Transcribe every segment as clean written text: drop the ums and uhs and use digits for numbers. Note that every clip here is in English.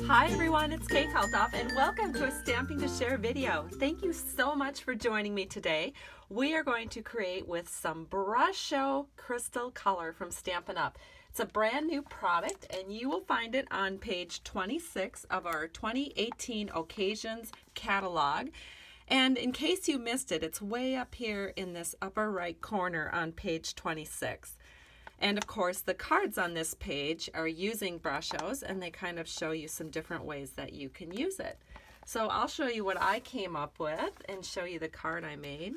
Hi everyone, it's Kalthoff and welcome to a Stamping to Share video. Thank you so much for joining me today. We are going to create with some Brusho crystal color from Stampin Up. It's a brand new product and you will find it on page 26 of our 2018 Occasions catalog. And in case you missed it, it's way up here in this upper right corner on page 26. And of course, the cards on this page are using Brushos, and they kind of show you some different ways that you can use it. So I'll show you what I came up with and show you the card I made.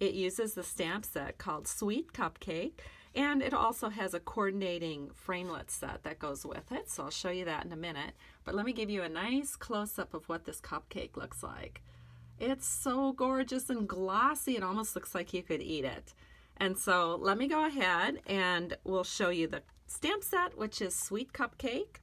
It uses the stamp set called Sweet Cupcake, and it also has a coordinating framelit set that goes with it. So I'll show you that in a minute. But let me give you a nice close-up of what this cupcake looks like. It's so gorgeous and glossy, it almost looks like you could eat it. And so let me go ahead and we'll show you the stamp set, which is Sweet Cupcake.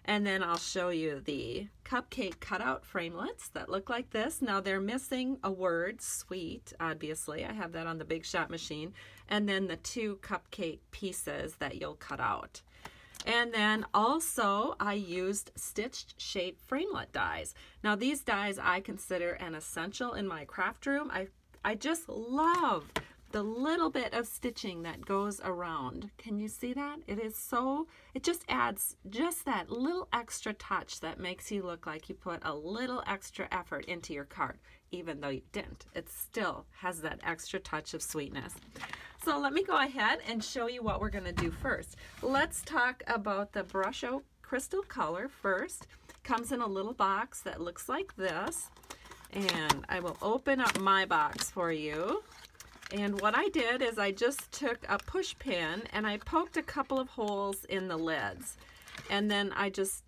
And then I'll show you the cupcake cutout framelits that look like this. Now they're missing a word, sweet, obviously. I have that on the Big Shot machine. And then the two cupcake pieces that you'll cut out. And then also I used stitched shape framelit dies. Now these dies I consider an essential in my craft room. I just love the little bit of stitching that goes around. Can you see that? It just adds just that little extra touch that makes you look like you put a little extra effort into your card, even though you didn't. It still has that extra touch of sweetness. So let me go ahead and show you what we're gonna do first. Let's talk about the Brusho crystal color first. Comes in a little box that looks like this. And I will open up my box for you. And what I did is I just took a push pin and I poked a couple of holes in the lids. And then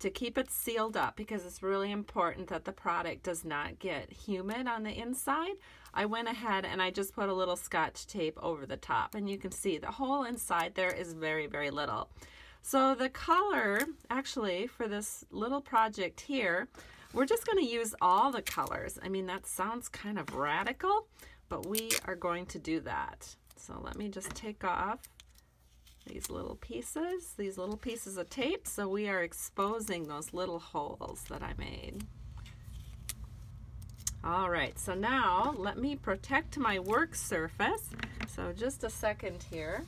to keep it sealed up, because it's really important that the product does not get humid on the inside, I went ahead and I just put a little Scotch tape over the top. And you can see the hole inside there is very, very little. So the color, actually, for this little project here, we're just going to use all the colors. I mean, that sounds kind of radical, but we are going to do that. So let me just take off these little pieces of tape. So we are exposing those little holes that I made. All right, so now let me protect my work surface. So just a second here.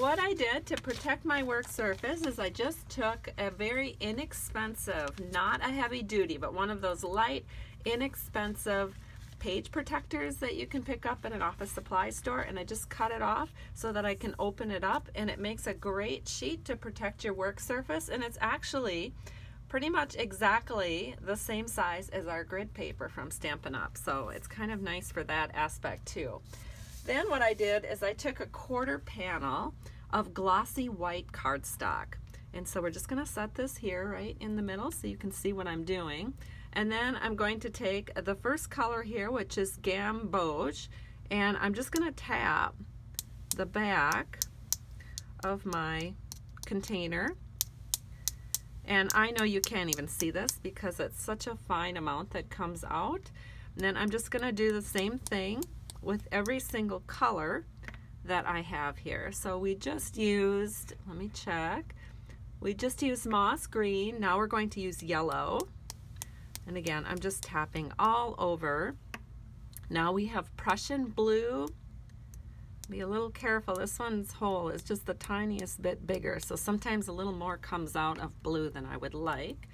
What I did to protect my work surface is I just took a very inexpensive, not a heavy duty, but one of those light, inexpensive page protectors that you can pick up at an office supply store, and I just cut it off so that I can open it up, and it makes a great sheet to protect your work surface, and it's actually pretty much exactly the same size as our grid paper from Stampin Up, so it's kind of nice for that aspect too. Then what I did is I took a quarter panel of glossy white cardstock, and so we're just going to set this here right in the middle so you can see what I'm doing. And then I'm going to take the first color here, which is Gamboge, and I'm just going to tap the back of my container. And I know you can't even see this because it's such a fine amount that comes out. And then I'm just going to do the same thing with every single color that I have here. So we just used, let me check, we just used moss green. Now we're going to use yellow. And again, I'm just tapping all over. Now we have Prussian blue. Be a little careful. This one's hole is just the tiniest bit bigger, so sometimes a little more comes out of blue than I would like.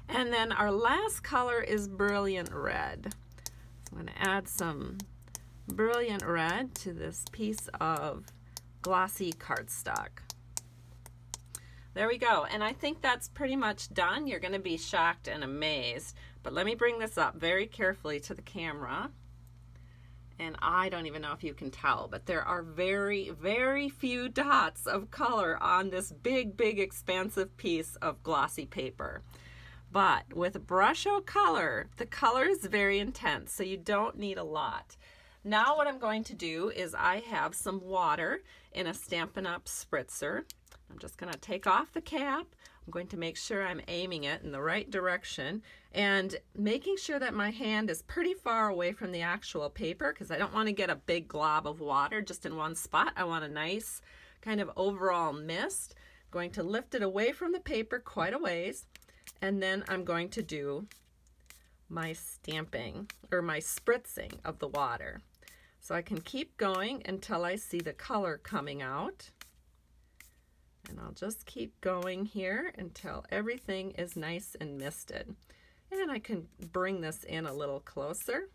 And then our last color is Brilliant Red. I'm going to add some Brilliant Red to this piece of glossy cardstock. There we go, and I think that's pretty much done. You're going to be shocked and amazed, but let me bring this up very carefully to the camera. And I don't even know if you can tell, but there are very, very few dots of color on this big, big, expansive piece of glossy paper. But with Brusho color, the color is very intense, so you don't need a lot. Now what I'm going to do is I have some water in a Stampin' Up spritzer. I'm just going to take off the cap. I'm going to make sure I'm aiming it in the right direction and making sure that my hand is pretty far away from the actual paper, because I don't want to get a big glob of water just in one spot. I want a nice kind of overall mist. I'm going to lift it away from the paper quite a ways, and then I'm going to do my stamping or my spritzing of the water. So I can keep going until I see the color coming out. And I'll just keep going here until everything is nice and misted. And I can bring this in a little closer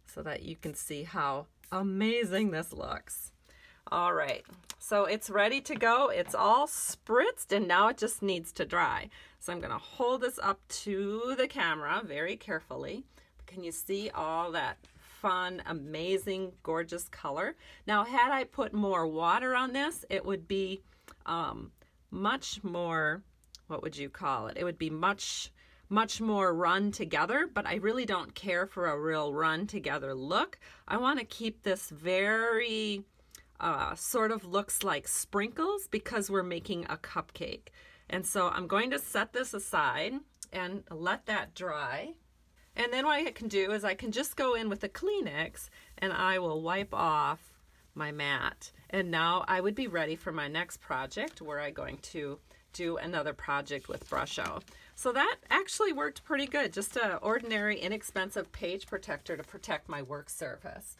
so that you can see how amazing this looks. All right, so it's ready to go. It's all spritzed and now it just needs to dry. So I'm gonna hold this up to the camera very carefully. Can you see all that fun, amazing, gorgeous color? Now, had I put more water on this, it would be much more, what would you call it? It would be much more run together, but I really don't care for a real run together look. I want to keep this very sort of looks like sprinkles because we're making a cupcake. And so I'm going to set this aside and let that dry. And then what I can do is I can just go in with a Kleenex and I will wipe off my mat. And now I would be ready for my next project where I'm going to do another project with Brusho. So that actually worked pretty good. Just an ordinary, inexpensive page protector to protect my work surface.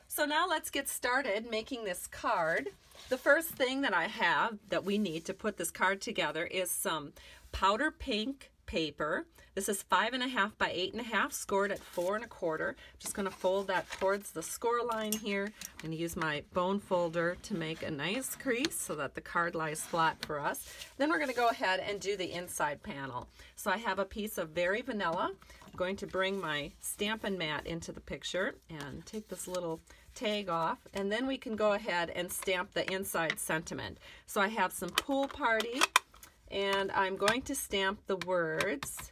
So now let's get started making this card. The first thing that I have that we need to put this card together is some powder pink paper. This is 5.5 by 8.5, scored at 4 1/4. Just going to fold that towards the score line here. I'm going to use my bone folder to make a nice crease so that the card lies flat for us. Then we're going to go ahead and do the inside panel. So I have a piece of Very Vanilla. I'm going to bring my Stampin' mat into the picture and take this little tag off, and then we can go ahead and stamp the inside sentiment. So I have some Pool Party, and I'm going to stamp the words,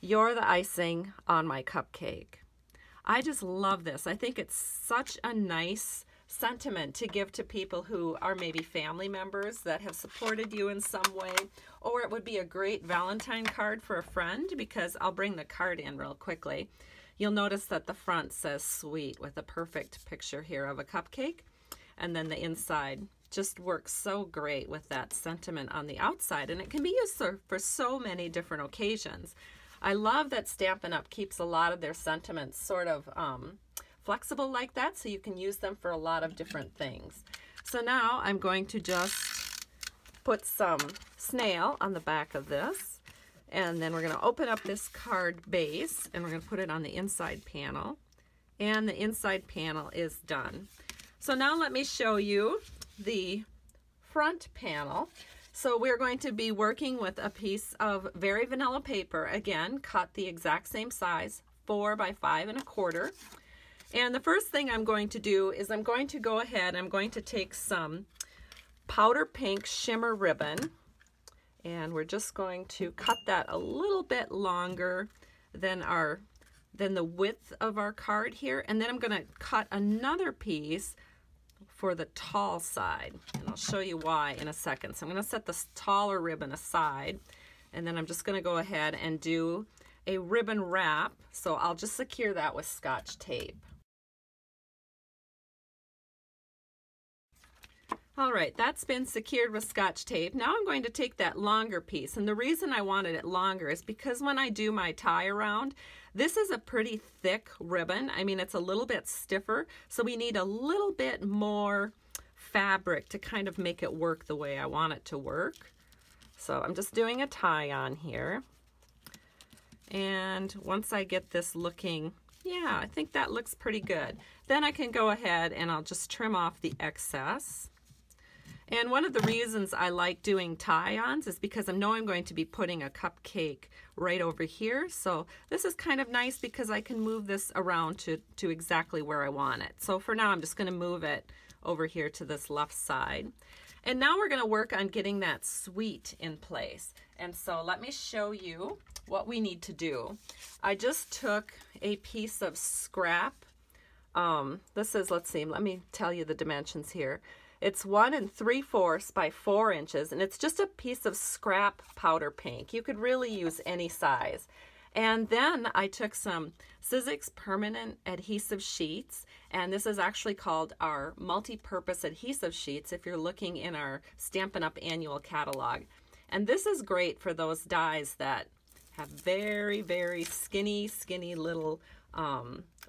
"You're the icing on my cupcake." I just love this. I think it's such a nice sentiment to give to people who are maybe family members that have supported you in some way, or it would be a great Valentine card for a friend, because I'll bring the card in real quickly. You'll notice that the front says sweet with a perfect picture here of a cupcake, and then the inside just works so great with that sentiment on the outside, and it can be used for so many different occasions. I love that Stampin' Up! Keeps a lot of their sentiments sort of flexible like that, so you can use them for a lot of different things. So now I'm going to just put some snail on the back of this, and then we're going to open up this card base and we're going to put it on the inside panel, and the inside panel is done. So now let me show you the front panel. So we're going to be working with a piece of Very Vanilla paper, again cut the exact same size, 4 by 5 1/4. And the first thing I'm going to do is I'm going to go ahead, I'm going to take some powder pink shimmer ribbon, and we're just going to cut that a little bit longer than the width of our card here, and then I'm going to cut another piece for the tall side, and I'll show you why in a second. So I'm going to set this taller ribbon aside, and then I'm just going to go ahead and do a ribbon wrap. So I'll just secure that with Scotch tape. All right, that's been secured with Scotch tape. Now I'm going to take that longer piece, and the reason I wanted it longer is because when I do my tie around, this is a pretty thick ribbon. I mean, it's a little bit stiffer, so we need a little bit more fabric to kind of make it work the way I want it to work. So I'm just doing a tie on here, and once I get this looking, yeah, I think that looks pretty good, then I can go ahead and I'll just trim off the excess. And one of the reasons I like doing tie-ons is because I know I'm going to be putting a cupcake right over here. So this is kind of nice because I can move this around to exactly where I want it. So for now, I'm just going to move it over here to this left side. And now we're going to work on getting that sweet in place. And so let me show you what we need to do. I just took a piece of scrap. This is, let's see, let me tell you the dimensions here. It's 1 3/4 by 4 inches, and it's just a piece of scrap powder pink. You could really use any size. And then I took some Sizzix permanent adhesive sheets, and this is actually called our multi-purpose adhesive sheets if you're looking in our Stampin' Up! Annual catalog. And this is great for those dies that have very, very skinny little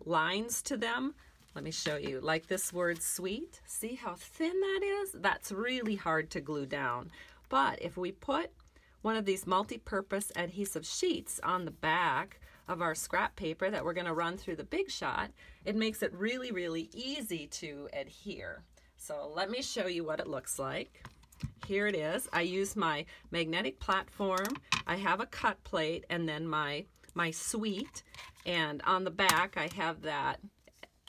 lines to them. Let me show you, like this word sweet. See how thin that is? That's really hard to glue down. But if we put one of these multi-purpose adhesive sheets on the back of our scrap paper that we're going to run through the Big Shot, it makes it really, really easy to adhere. So let me show you what it looks like. Here it is. I use my magnetic platform. I have a cut plate and then my sweet, and on the back I have that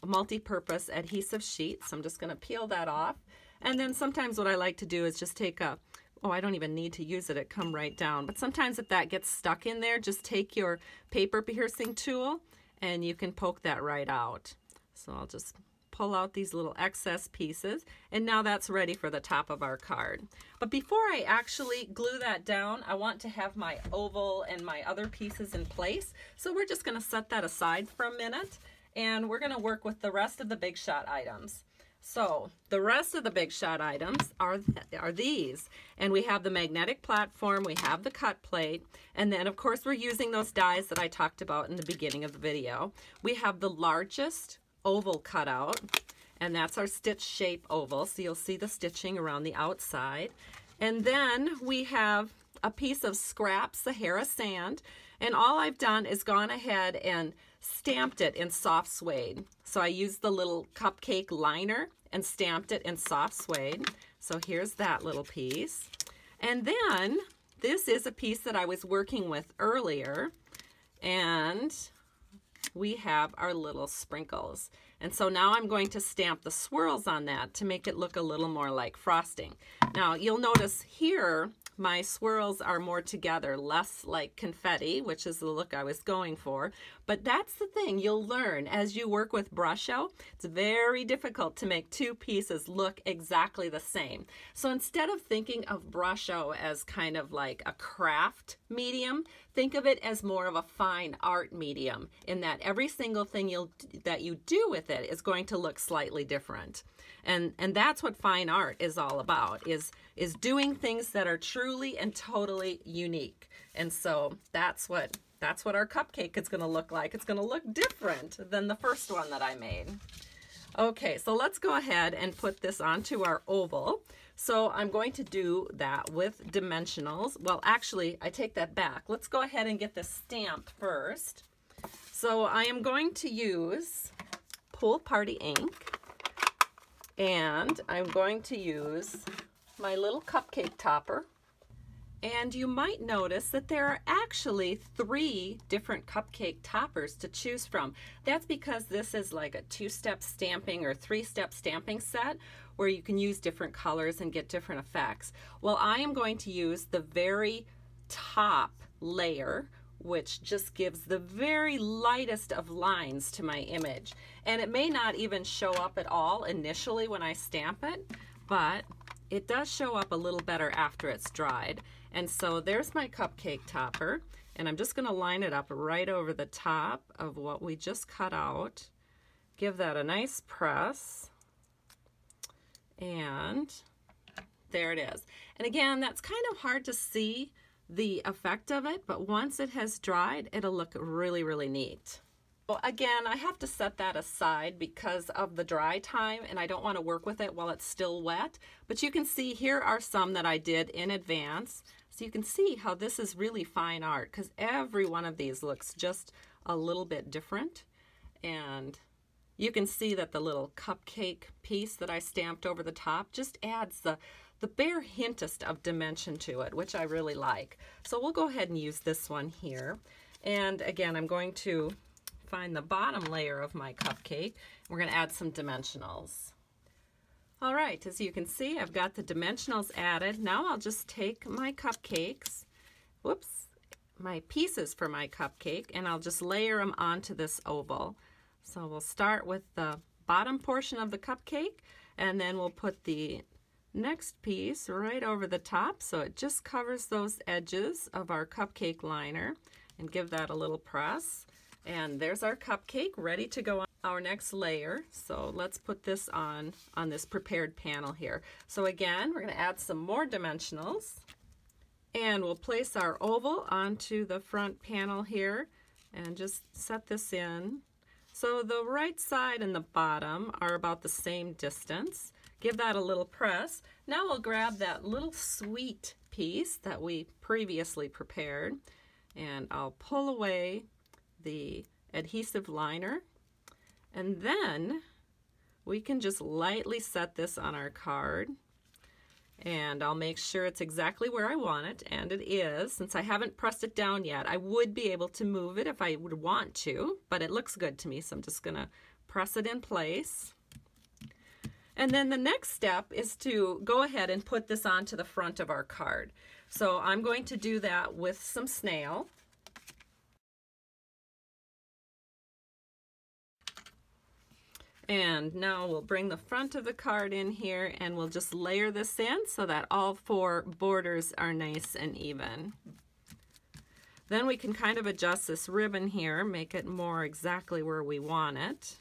multi-purpose adhesive sheet. So I'm just going to peel that off. And then sometimes what I like to do is just take a, oh, I don't even need to use it, it come right down. But sometimes if that gets stuck in there, just take your paper piercing tool and you can poke that right out. So I'll just pull out these little excess pieces, and now that's ready for the top of our card. But before I actually glue that down, I want to have my oval and my other pieces in place. So we're just going to set that aside for a minute, and we're going to work with the rest of the Big Shot items. So the rest of the Big Shot items are these, and we have the magnetic platform, we have the cut plate, and then of course we're using those dies that I talked about in the beginning of the video. We have the largest oval cutout, and that's our stitch shape oval, so you'll see the stitching around the outside. And then we have a piece of scrap Sahara sand, and all I've done is gone ahead and stamped it in soft suede. So I used the little cupcake liner and stamped it in soft suede. So here's that little piece. And then this is a piece that I was working with earlier, and we have our little sprinkles. And so now I'm going to stamp the swirls on that to make it look a little more like frosting. Now you'll notice here my swirls are more together, less like confetti, which is the look I was going for. But that's the thing, you'll learn as you work with Brusho. It's very difficult to make two pieces look exactly the same. So instead of thinking of Brusho as kind of like a craft medium, think of it as more of a fine art medium, in that every single thing that you do with it is going to look slightly different. And that's what fine art is all about, is doing things that are truly and totally unique. And so that's what our cupcake is going to look like. It's going to look different than the first one that I made. Okay, so let's go ahead and put this onto our oval. So I'm going to do that with dimensionals. Well, actually, I take that back. Let's go ahead and get this stamped first. So I am going to use Pool Party ink, and I'm going to use my little cupcake topper. And you might notice that there are actually 3 different cupcake toppers to choose from. That's because this is like a 2-step stamping or 3-step stamping set where you can use different colors and get different effects. Well, I am going to use the very top layer, which just gives the very lightest of lines to my image. And it may not even show up at all initially when I stamp it, but it does show up a little better after it's dried. And so there's my cupcake topper, and I'm just going to line it up right over the top of what we just cut out. Give that a nice press, and there it is. And again, that's kind of hard to see the effect of it, but once it has dried, it'll look really, really neat. Well, again, I have to set that aside because of the dry time, and I don't want to work with it while it's still wet. But you can see here are some that I did in advance. So you can see how this is really fine art, because every one of these looks just a little bit different. And you can see that the little cupcake piece that I stamped over the top just adds the bare hintest of dimension to it, which I really like. So we'll go ahead and use this one here. And again, I'm going to find the bottom layer of my cupcake. We're going to add some dimensionals. All right, as you can see, I've got the dimensionals added. Now I'll just take my cupcakes, my pieces for my cupcake, and I'll just layer them onto this oval. So we'll start with the bottom portion of the cupcake, and then we'll put the next piece right over the top so it just covers those edges of our cupcake liner, and give that a little press. And there's our cupcake ready to go on our next layer. So let's put this on this prepared panel here. So again, we're going to add some more dimensionals. And we'll place our oval onto the front panel here and just set this in. So the right side and the bottom are about the same distance. Give that a little press. Now we'll grab that little sweet piece that we previously prepared, and I'll pull away the adhesive liner, and then we can just lightly set this on our card, and I'll make sure it's exactly where I want it, and it is. Since I haven't pressed it down yet, I would be able to move it if I would want to, but it looks good to me, so I'm just gonna press it in place. And then the next step is to go ahead and put this onto the front of our card. So I'm going to do that with some snail. And now we'll bring the front of the card in here, and we'll just layer this in so that all four borders are nice and even. Then we can kind of adjust this ribbon here, make it more exactly where we want it.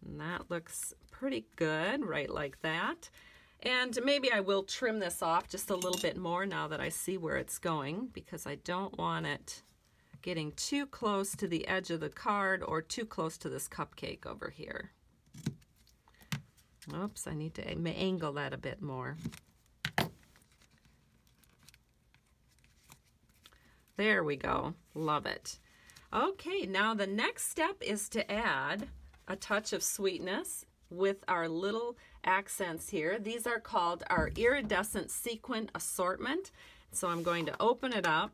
And that looks pretty good, right like that. And maybe I will trim this off just a little bit more now that I see where it's going, because I don't want it getting too close to the edge of the card or too close to this cupcake over here. Oops, I need to angle that a bit more. There we go. Love it. Okay, now the next step is to add a touch of sweetness with our little accents here. These are called our iridescent sequin assortment. So I'm going to open it up,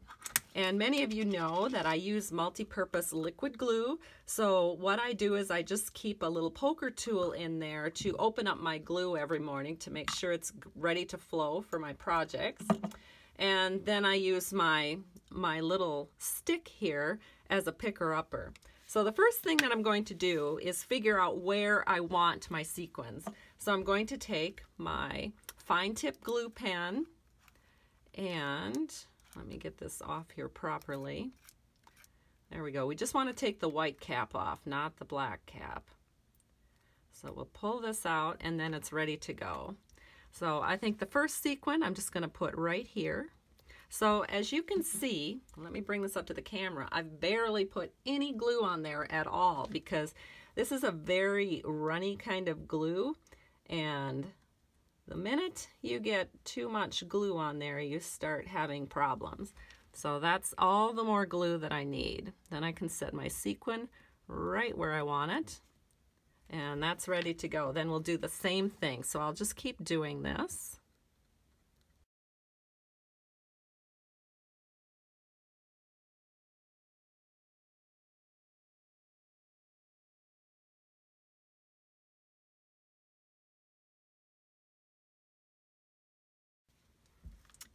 and many of you know that I use multi-purpose liquid glue. So what I do is I just keep a little poker tool in there to open up my glue every morning to make sure it's ready to flow for my projects. And then I use my little stick here as a picker-upper. So the first thing that I'm going to do is figure out where I want my sequins. So I'm going to take my fine tip glue pen, and let me get this off here properly. There we go. We just want to take the white cap off, not the black cap. So we'll pull this out, and then it's ready to go. So I think the first sequin I'm just going to put right here. So as you can see, let me bring this up to the camera, I've barely put any glue on there at all because this is a very runny kind of glue, and the minute you get too much glue on there, you start having problems. So that's all the more glue that I need. Then I can set my sequin right where I want it, and that's ready to go. Then we'll do the same thing. So I'll just keep doing this.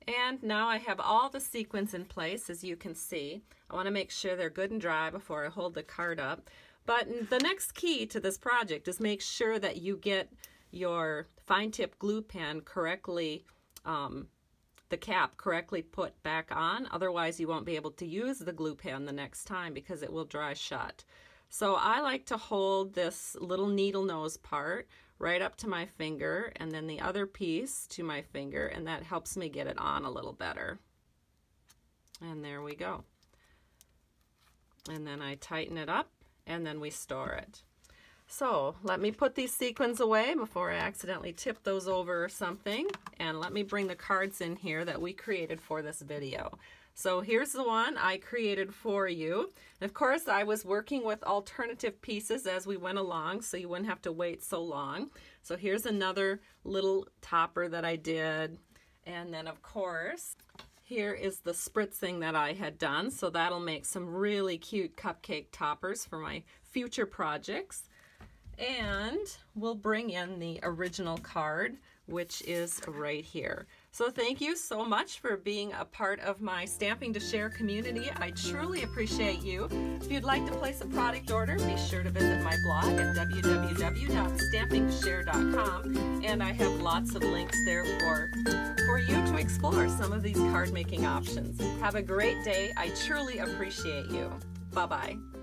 And now I have all the sequins in place, as you can see. I want to make sure they're good and dry before I hold the card up. But the next key to this project is make sure that you get your fine tip glue pen correctly, the cap correctly put back on. Otherwise you won't be able to use the glue pen the next time because it will dry shut. So I like to hold this little needle nose part right up to my finger, and then the other piece to my finger, and that helps me get it on a little better. And there we go. And then I tighten it up, and then we store it. So let me put these sequins away before I accidentally tip those over or something, and let me bring the cards in here that we created for this video. So here's the one I created for you. And of course, I was working with alternative pieces as we went along, so you wouldn't have to wait so long. So here's another little topper that I did. And then of course, here is the spritzing that I had done. So that'll make some really cute cupcake toppers for my future projects. And we'll bring in the original card, which is right here. So thank you so much for being a part of my Stamping to Share community. I truly appreciate you. If you'd like to place a product order, be sure to visit my blog at www.stampingtoshare.com, and I have lots of links there for you to explore some of these card making options. Have a great day. I truly appreciate you. Bye-bye.